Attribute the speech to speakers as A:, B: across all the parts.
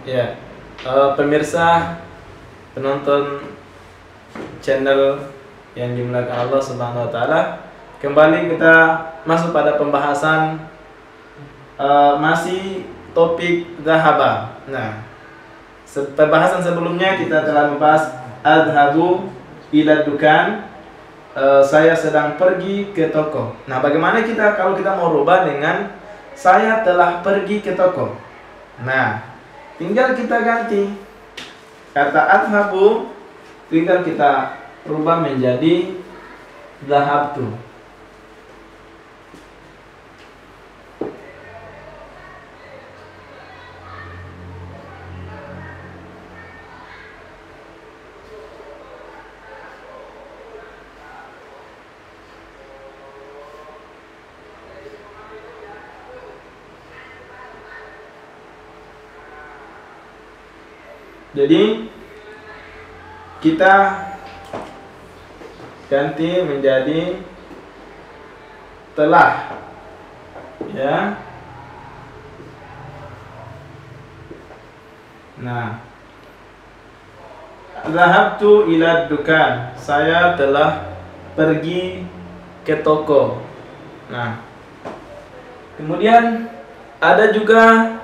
A: Ya, pemirsa, penonton channel yang dimuliakan Allah Subhanahu wa taala, kembali kita masuk pada pembahasan masih topik zahaba. Nah, pembahasan sebelumnya kita telah membahas adhabu ila dukan, saya sedang pergi ke toko. Nah, bagaimana kalau kita mau rubah dengan saya telah pergi ke toko? Nah, tinggal kita ganti kata adhabu, tinggal kita rubah menjadi dhahabtu. Jadi kita ganti menjadi telah, ya. Nah, dhahabtu ila dukan, saya telah pergi ke toko. Nah, kemudian ada juga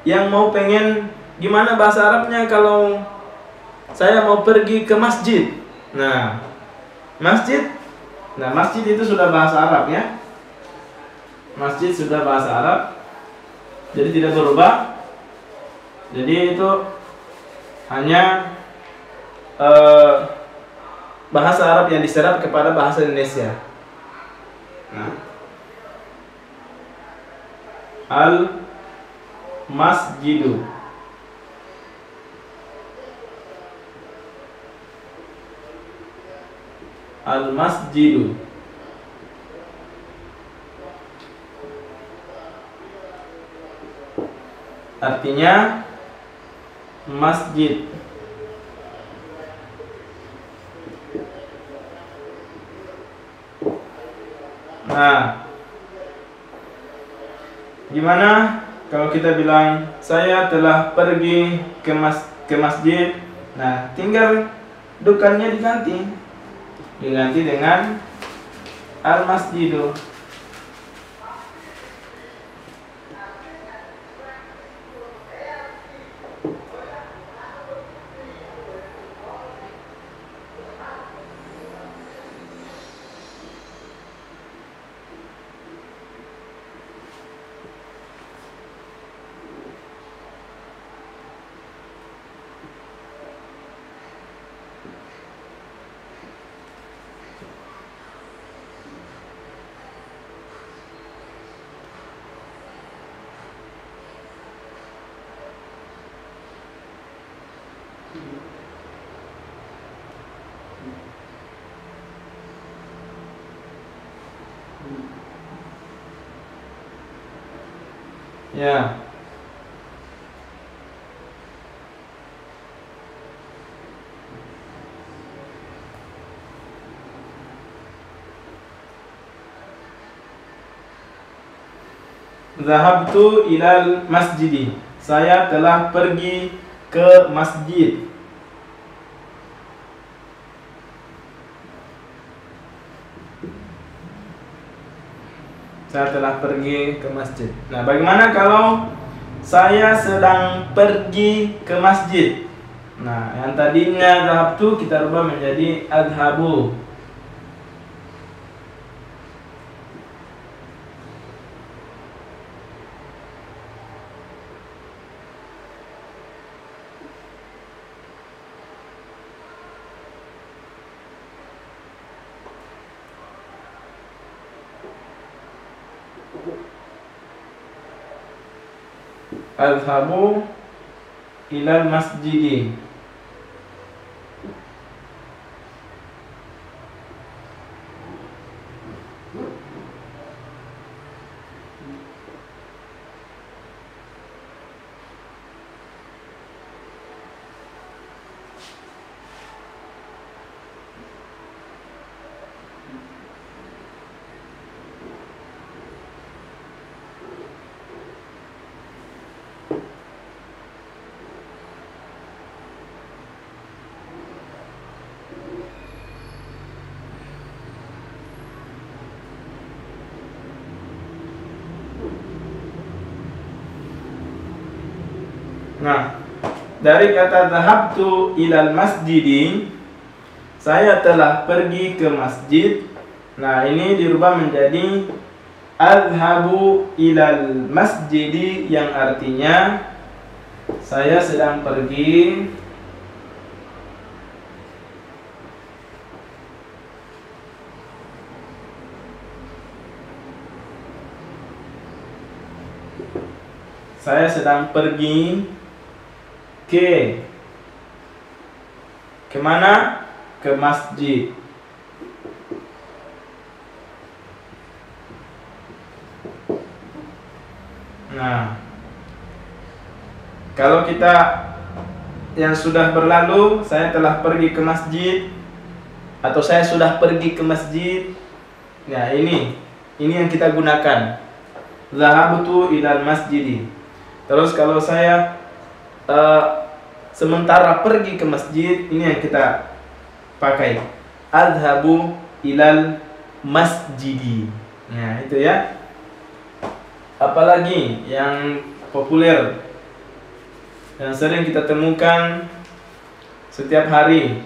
A: yang mau pengen gimana bahasa Arabnya kalau saya mau pergi ke masjid. Nah, masjid. Nah, masjid itu sudah bahasa Arab, ya. Masjid sudah bahasa Arab, jadi tidak berubah. Jadi itu hanya bahasa Arab yang diserap kepada bahasa Indonesia. Nah, al masjidu, al-masjidu. Artinya masjid. Nah, gimana kalau kita bilang saya telah pergi ke masjid? Nah, tinggal dukannya diganti dengan al-masjidu. Ya. Zahabtu ilal masjidi, saya telah pergi ke masjid. Saya telah pergi ke masjid. Nah, bagaimana kalau saya sedang pergi ke masjid? Nah, yang tadinya zahabtu kita rubah menjadi adhabu. Adhabu ilal masjidi. Nah, dari kata dhahabtu ilal masjidi, saya telah pergi ke masjid. Nah, ini dirubah menjadi adhabu ilal masjidi, yang artinya saya sedang pergi ke mana? Ke masjid. Nah, kalau kita yang sudah berlalu, saya telah pergi ke masjid, atau saya sudah pergi ke masjid. Nah, ini yang kita gunakan. Zahabtu ilal masjidi. Terus kalau saya sementara pergi ke masjid, ini yang kita pakai. Adhabu ilal masjidi. Nah, itu ya. Apalagi yang populer, yang sering kita temukan setiap hari?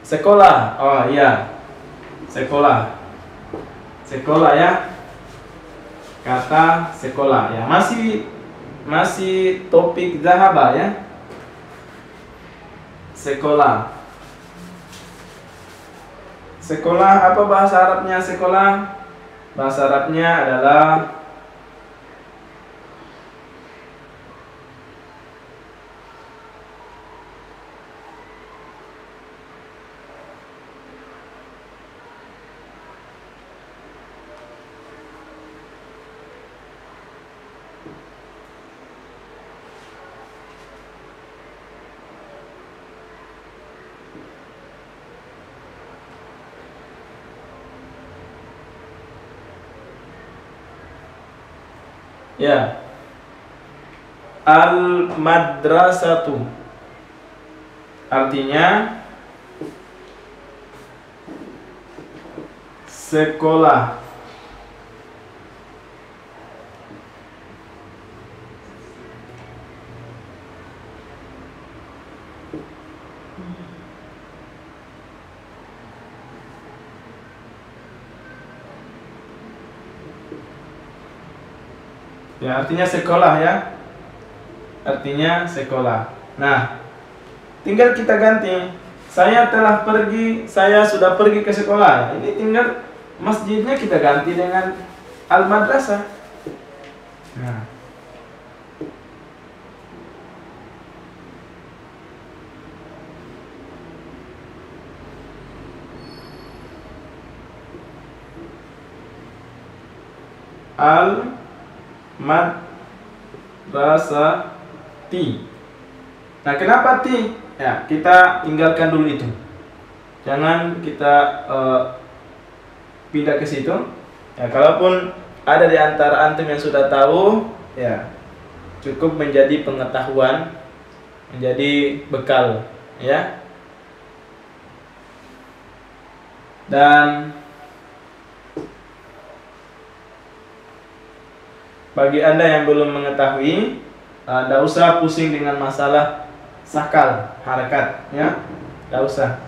A: Sekolah. Oh iya, sekolah. Sekolah ya. Kata sekolah ya, masih topik zahaba ya. Sekolah. Sekolah, apa bahasa Arabnya sekolah? Bahasa Arabnya adalah ya, al-madrasatu, artinya sekolah. Ya, artinya sekolah ya. Artinya sekolah. Nah, tinggal kita ganti. Saya sudah pergi ke sekolah. Ini tinggal masjidnya kita ganti dengan al-madrasah. Nah. Madrasati. Nah, kenapa ti? Ya, kita tinggalkan dulu itu. Jangan kita pindah ke situ. Ya, kalaupun ada di antara antum yang sudah tahu, ya cukup menjadi pengetahuan, menjadi bekal, ya. Dan bagi Anda yang belum mengetahui, tidak usah pusing dengan masalah sakal, harakat, ya, tidak usah.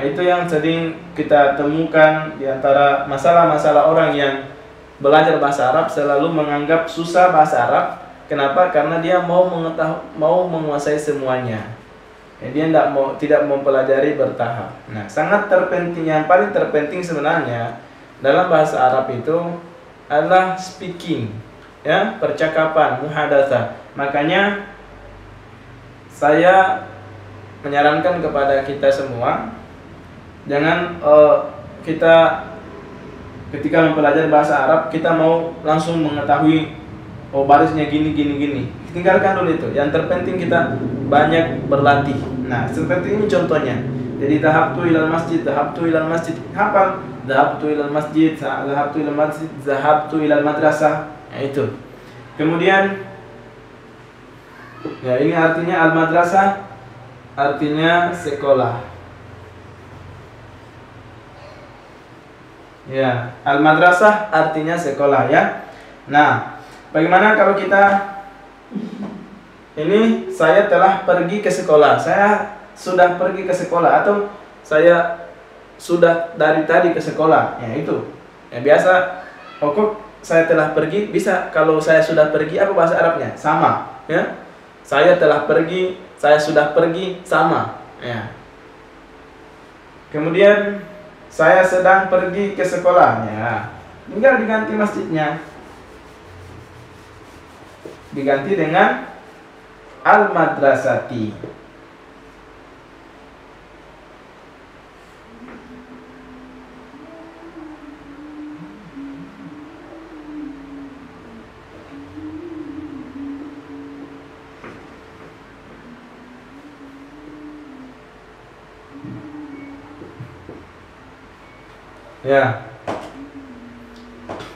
A: Itu yang sering kita temukan di antara masalah-masalah orang yang belajar bahasa Arab, selalu menganggap susah bahasa Arab. Kenapa? Karena dia mau menguasai semuanya. Ya, dia tidak mempelajari bertahap. Nah, sangat terpenting, yang paling terpenting sebenarnya dalam bahasa Arab itu adalah speaking, ya, percakapan, muhadatsah. Makanya saya menyarankan kepada kita semua, jangan kita ketika mempelajari bahasa Arab kita mau langsung mengetahui barisnya gini. Tinggalkan dulu itu. Yang terpenting kita banyak berlatih. Nah, seperti ini contohnya. Jadi dhahabtu ilal masjid, hafal. Dhahabtu ilal masjid, dhahabtu ilal madrasah. Nah, itu. Kemudian ya, ini artinya al-madrasah, artinya sekolah. Ya, al-madrasah artinya sekolah, ya. Nah, bagaimana kalau kita ini saya telah pergi ke sekolah. Saya sudah pergi ke sekolah, atau saya sudah dari tadi ke sekolah. Ya itu. Ya biasa pokok saya telah pergi, bisa kalau saya sudah pergi, apa bahasa Arabnya? Sama, ya. Saya telah pergi, saya sudah pergi, sama, ya. Kemudian saya sedang pergi ke sekolah, ya. Tinggal diganti masjidnya. Diganti dengan al-madrasati. Ya.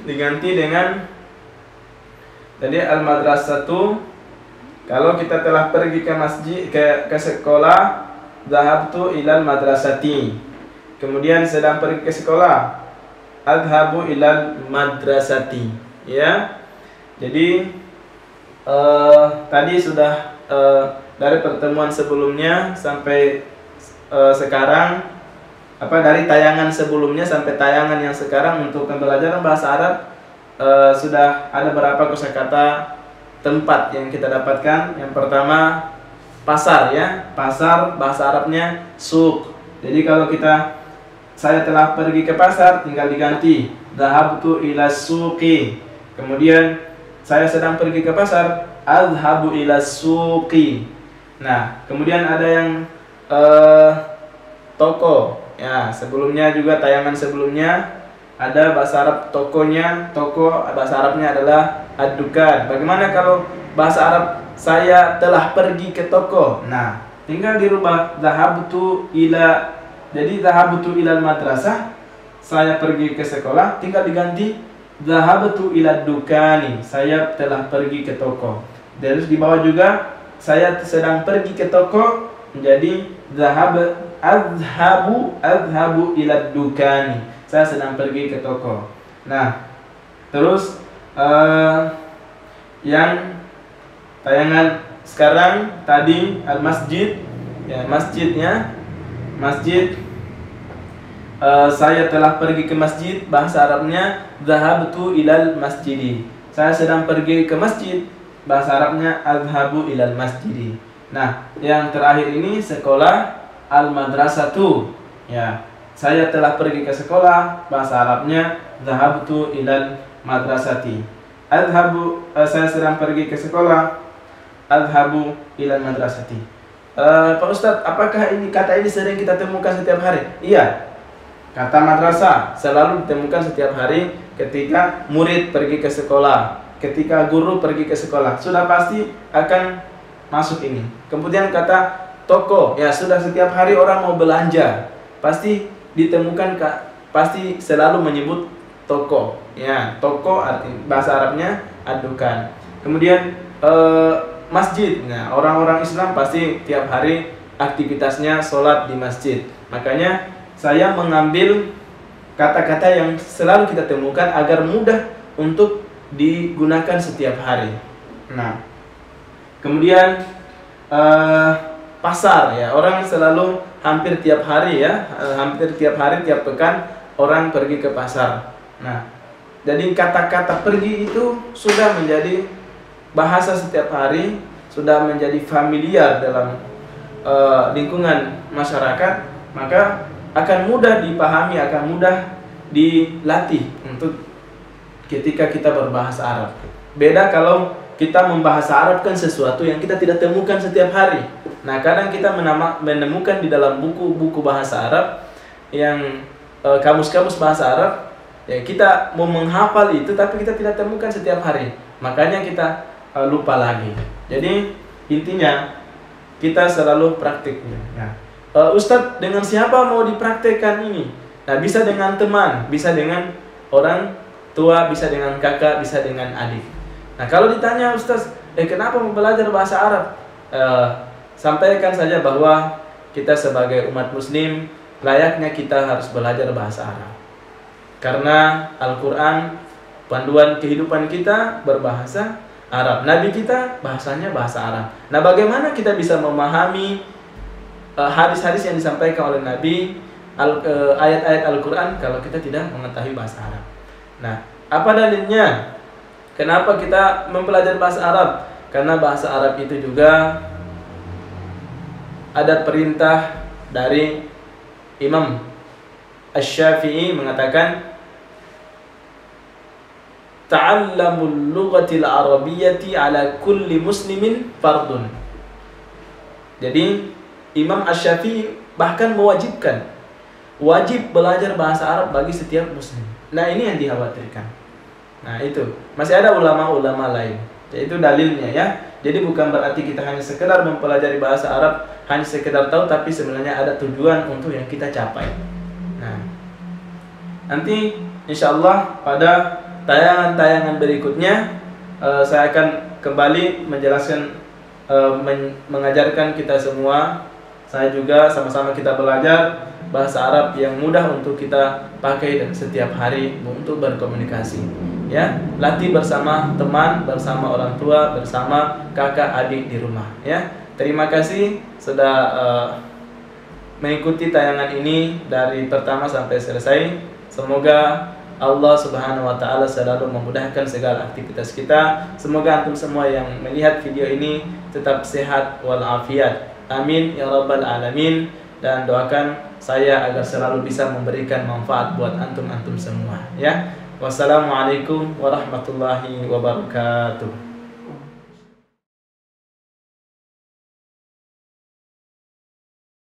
A: Diganti dengan, jadi al-madrasatu, kalau kita telah pergi ke masjid, ke sekolah, dhahabtu ilal madrasati. Kemudian sedang pergi ke sekolah, adhabu ilal madrasati. Ya. Jadi tadi sudah dari pertemuan sebelumnya sampai sekarang, dari tayangan sebelumnya sampai tayangan yang sekarang untuk pembelajaran bahasa Arab, sudah ada berapa kosakata tempat yang kita dapatkan. Yang pertama pasar, ya. Pasar bahasa Arabnya suq. Jadi kalau saya telah pergi ke pasar, tinggal diganti dhahabtu ila suqi. Kemudian saya sedang pergi ke pasar, adhabu ila suqi. Nah, kemudian ada yang toko. Ya, sebelumnya juga tayangan sebelumnya ada bahasa Arab tokonya. Toko bahasa Arabnya adalah ad-dukan. Bagaimana kalau bahasa Arab saya telah pergi ke toko? Nah, tinggal dirubah dhahabtu ila. Jadi dhahabtu ilal madrasah, saya pergi ke sekolah, tinggal diganti dhahabtu ila dukani, saya telah pergi ke toko. Terus di bawah juga saya sedang pergi ke toko, menjadi adhabu ila dukani, saya sedang pergi ke toko. Nah, terus yang tayangan sekarang tadi al-masjid, ya, masjidnya masjid. Saya telah pergi ke masjid, bahasa Arabnya dhahabtu ilal masjidi, saya sedang pergi ke masjid, bahasa Arabnya adhabu ilal masjidi. Nah, yang terakhir ini sekolah, al-madrasatu, ya, saya telah pergi ke sekolah, bahasa Arabnya dhahabtu ilal madrasati. Saya sedang pergi ke sekolah, adhabu ilal madrasati. Pak Ustadz, apakah kata ini sering kita temukan setiap hari? Iya, kata madrasah selalu ditemukan setiap hari ketika murid pergi ke sekolah, ketika guru pergi ke sekolah, sudah pasti akan masuk ini. Kemudian kata toko, ya sudah setiap hari orang mau belanja, pasti ditemukan, pasti selalu menyebut toko. Ya, toko bahasa Arabnya ad-dukan. Kemudian masjid. Nah, orang-orang Islam pasti tiap hari aktivitasnya sholat di masjid. Makanya saya mengambil kata-kata yang selalu kita temukan agar mudah untuk digunakan setiap hari. Nah, kemudian pasar, ya, orang selalu hampir tiap hari, ya, hampir tiap hari, tiap pekan orang pergi ke pasar. Nah, jadi kata-kata pergi itu sudah menjadi bahasa setiap hari, sudah menjadi familiar dalam lingkungan masyarakat, maka akan mudah dipahami, akan mudah dilatih untuk ketika kita berbahasa Arab. Beda kalau kita membahasa Arabkan sesuatu yang kita tidak temukan setiap hari. Nah, kadang kita menemukan di dalam buku-buku bahasa Arab yang kamus-kamus bahasa Arab, ya, kita mau menghafal itu tapi kita tidak temukan setiap hari. Makanya kita lupa lagi. Jadi intinya kita selalu praktiknya. Nah, Ustadz, dengan siapa mau dipraktekkan ini? Nah, bisa dengan teman, bisa dengan orang tua, bisa dengan kakak, bisa dengan adik. Nah, kalau ditanya Ustadz, kenapa mau belajar bahasa Arab? Sampaikan saja bahwa kita sebagai umat muslim layaknya kita harus belajar bahasa Arab. Karena Al-Quran, panduan kehidupan kita berbahasa Arab. Nabi kita bahasanya bahasa Arab. Nah, bagaimana kita bisa memahami hadis-hadis yang disampaikan oleh Nabi, ayat-ayat Al-Quran kalau kita tidak mengetahui bahasa Arab? Nah, apa dalilnya? Kenapa kita mempelajari bahasa Arab? Karena bahasa Arab itu juga ada perintah dari Imam Asy-Syafi'i mengatakan, ta'allamul lughatil arabiyyati ala kulli muslimin fardun. Jadi Imam Asy-Syafi'i bahkan mewajibkan, wajib belajar bahasa Arab bagi setiap muslim. Nah, ini yang dikhawatirkan. Nah, itu masih ada ulama-ulama lain. Itu dalilnya ya. Jadi bukan berarti kita hanya sekedar mempelajari bahasa Arab, hanya sekedar tahu, tapi sebenarnya ada tujuan untuk yang kita capai. Nah, nanti insyaallah pada tayangan-tayangan berikutnya saya akan kembali menjelaskan, mengajarkan kita semua, saya juga sama-sama kita belajar bahasa Arab yang mudah untuk kita pakai dan setiap hari untuk berkomunikasi. Ya, latih bersama teman, bersama orang tua, bersama kakak adik di rumah. Ya, terima kasih sudah mengikuti tayangan ini dari pertama sampai selesai. Semoga Allah Subhanahu wa taala selalu memudahkan segala aktivitas kita. Semoga antum semua yang melihat video ini tetap sehat walafiat. Amin ya rabbal alamin. Dan doakan saya agar selalu bisa memberikan manfaat buat antum semua ya. Wassalamualaikum warahmatullahi wabarakatuh.